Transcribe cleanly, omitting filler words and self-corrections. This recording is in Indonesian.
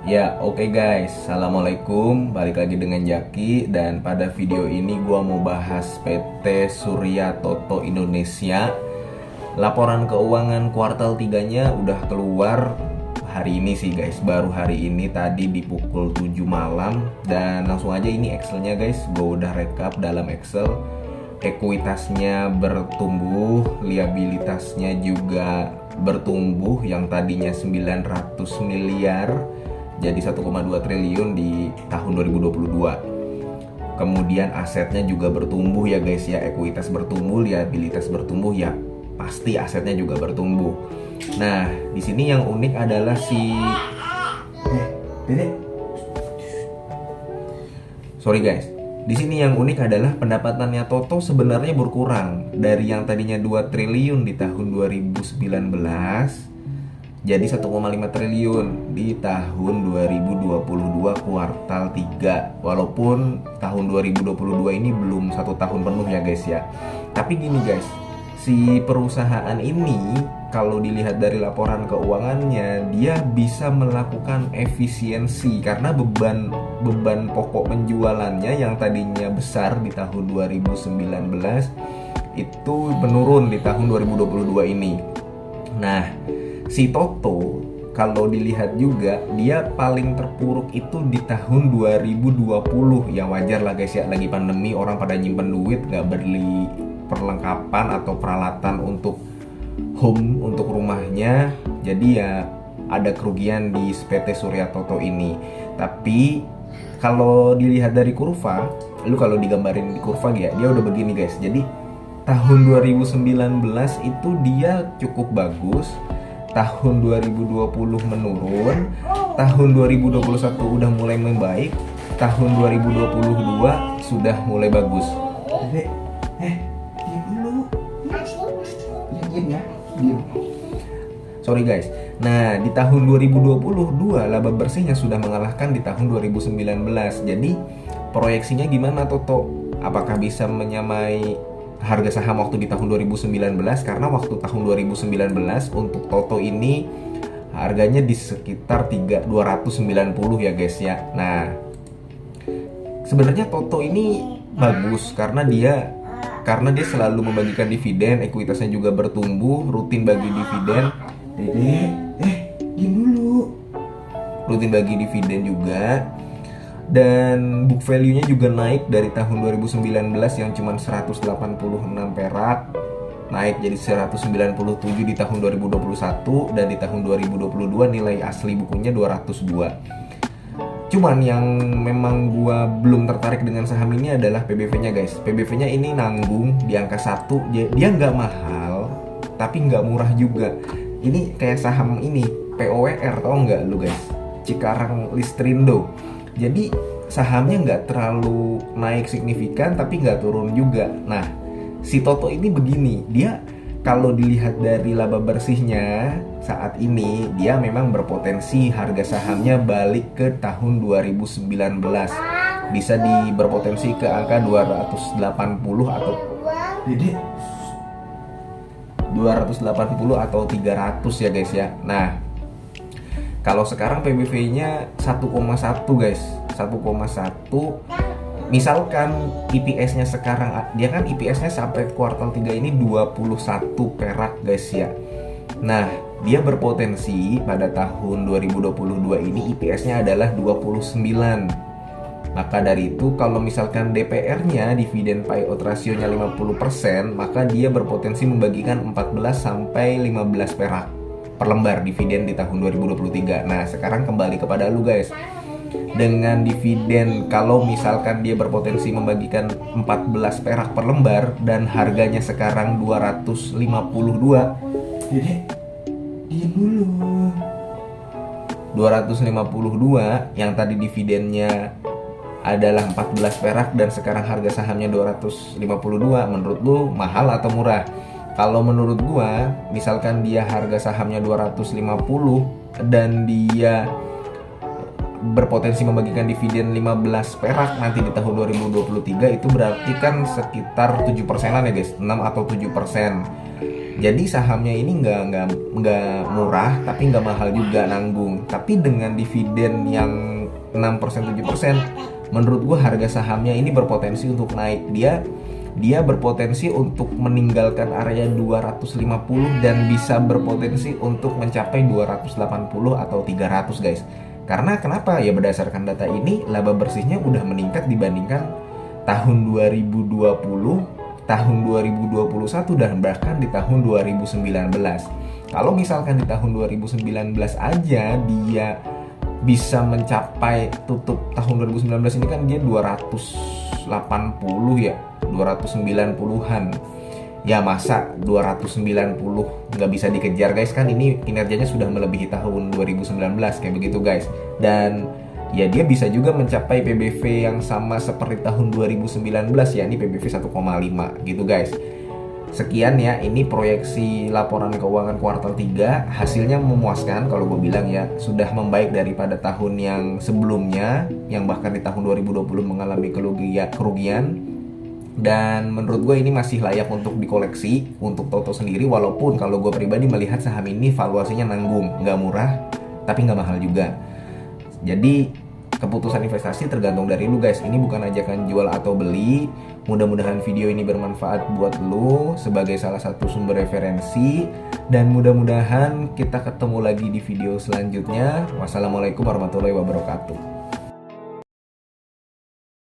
Ya, oke guys. Assalamualaikum. Balik lagi dengan Jaki dan pada video ini gua mau bahas PT Surya Toto Indonesia. Laporan keuangan kuartal 3-nya udah keluar hari ini sih guys. Baru hari ini tadi di pukul 7 malam dan langsung aja ini Excelnya guys. Gua udah rekap dalam Excel. Ekuitasnya bertumbuh, liabilitasnya juga bertumbuh yang tadinya 900 miliar jadi 1,2 triliun di tahun 2022. Kemudian asetnya juga bertumbuh ya guys ya, ekuitas bertumbuh, liabilitas bertumbuh ya, pasti asetnya juga bertumbuh. Nah, di sini yang unik adalah Dedek. Sorry guys. Di sini yang unik adalah pendapatannya Toto sebenarnya berkurang dari yang tadinya 2 triliun di tahun 2019 jadi 1,5 triliun di tahun 2022 kuartal 3. Walaupun tahun 2022 ini belum 1 tahun penuh ya guys ya. Tapi gini guys, si perusahaan ini kalau dilihat dari laporan keuangannya dia bisa melakukan efisiensi karena beban pokok penjualannya yang tadinya besar di tahun 2019 itu menurun di tahun 2022 ini. Nah, si Toto kalau dilihat juga dia paling terpuruk itu di tahun 2020. Ya wajar lah guys ya, lagi pandemi orang pada nyimpen duit gak beli perlengkapan atau peralatan untuk home, untuk rumahnya. Jadi ya ada kerugian di PT Surya Toto ini. Tapi kalau dilihat dari kurva, kalau digambarin di kurva ya, dia udah begini guys. Jadi tahun 2019 itu dia cukup bagus, tahun 2020 menurun, tahun 2021 udah mulai membaik, tahun 2022 sudah mulai bagus. Dek, diam dulu. Diam ya, diam. Sorry guys. Nah, di tahun 2022 laba bersihnya sudah mengalahkan di tahun 2019. Jadi, proyeksinya gimana Toto? Apakah bisa menyamai harga saham waktu di tahun 2019? Karena waktu tahun 2019 untuk Toto ini harganya di sekitar 290 ya guys ya. Nah, sebenarnya Toto ini bagus karena dia selalu membagikan dividen, ekuitasnya juga bertumbuh, rutin bagi dividen. Diam dulu. Rutin bagi dividen juga. Dan book value-nya juga naik dari tahun 2019 yang cuma 186 perak naik jadi 197 di tahun 2021, dan di tahun 2022 nilai asli bukunya 202. Cuman yang memang gua belum tertarik dengan saham ini adalah PBV-nya guys. PBV-nya ini nanggung di angka 1. Dia nggak mahal tapi nggak murah juga. Ini kayak saham ini POWR, tau nggak lu guys? Cikarang Listrindo. Jadi sahamnya nggak terlalu naik signifikan tapi nggak turun juga. Nah, si Toto ini begini, dia kalau dilihat dari laba bersihnya saat ini dia memang berpotensi harga sahamnya balik ke tahun 2019. Bisa berpotensi ke angka 280 atau 280 atau 300 ya guys ya. Nah, kalau sekarang PBV-nya 1,1 guys, 1,1. Misalkan EPS-nya sekarang, dia kan EPS-nya sampai kuartal 3 ini 21 perak guys ya. Nah, dia berpotensi pada tahun 2022 ini EPS-nya adalah 29. Maka dari itu kalau misalkan DPR-nya, dividen payout ratio-nya 50%, maka dia berpotensi membagikan 14 sampai 15 perak per lembar dividen di tahun 2023. Nah, sekarang kembali kepada lu guys. Dengan dividen kalau misalkan dia berpotensi membagikan 14 perak per lembar dan harganya sekarang 252. Dede, diam dulu. 252 yang tadi dividennya adalah 14 perak dan sekarang harga sahamnya 252. Menurut lu mahal atau murah? Kalau menurut gua, misalkan dia harga sahamnya 250 dan dia berpotensi membagikan dividen 15 perak nanti di tahun 2023, itu berarti kan sekitar 7%-an ya guys, 6 atau 7%. Jadi sahamnya ini nggak murah, tapi nggak mahal juga nanggung. Tapi dengan dividen yang 6% 7%, menurut gue harga sahamnya ini berpotensi untuk naik. Dia berpotensi untuk meninggalkan area 250 dan bisa berpotensi untuk mencapai 280 atau 300 guys. Karena kenapa? Ya berdasarkan data ini laba bersihnya udah meningkat dibandingkan tahun 2020, tahun 2021 dan bahkan di tahun 2019. Kalau misalkan di tahun 2019 aja dia bisa mencapai tutup tahun 2019 ini kan dia 280 ya, 290-an. Ya masa 290 nggak bisa dikejar guys, kan ini kinerjanya sudah melebihi tahun 2019 kayak begitu guys. Dan ya dia bisa juga mencapai PBV yang sama seperti tahun 2019, ya ini PBV 1,5 gitu guys. Sekian ya, ini proyeksi laporan keuangan kuartal 3. Hasilnya memuaskan kalau gue bilang ya, sudah membaik daripada tahun yang sebelumnya, yang bahkan di tahun 2020 mengalami kerugian. Dan menurut gue ini masih layak untuk dikoleksi untuk Toto sendiri, walaupun kalau gue pribadi melihat saham ini valuasinya nanggung, nggak murah tapi nggak mahal juga. Jadi keputusan investasi tergantung dari lu guys. Ini bukan ajakan jual atau beli. Mudah-mudahan video ini bermanfaat buat lu sebagai salah satu sumber referensi. Dan mudah-mudahan kita ketemu lagi di video selanjutnya. Wassalamualaikum warahmatullahi wabarakatuh.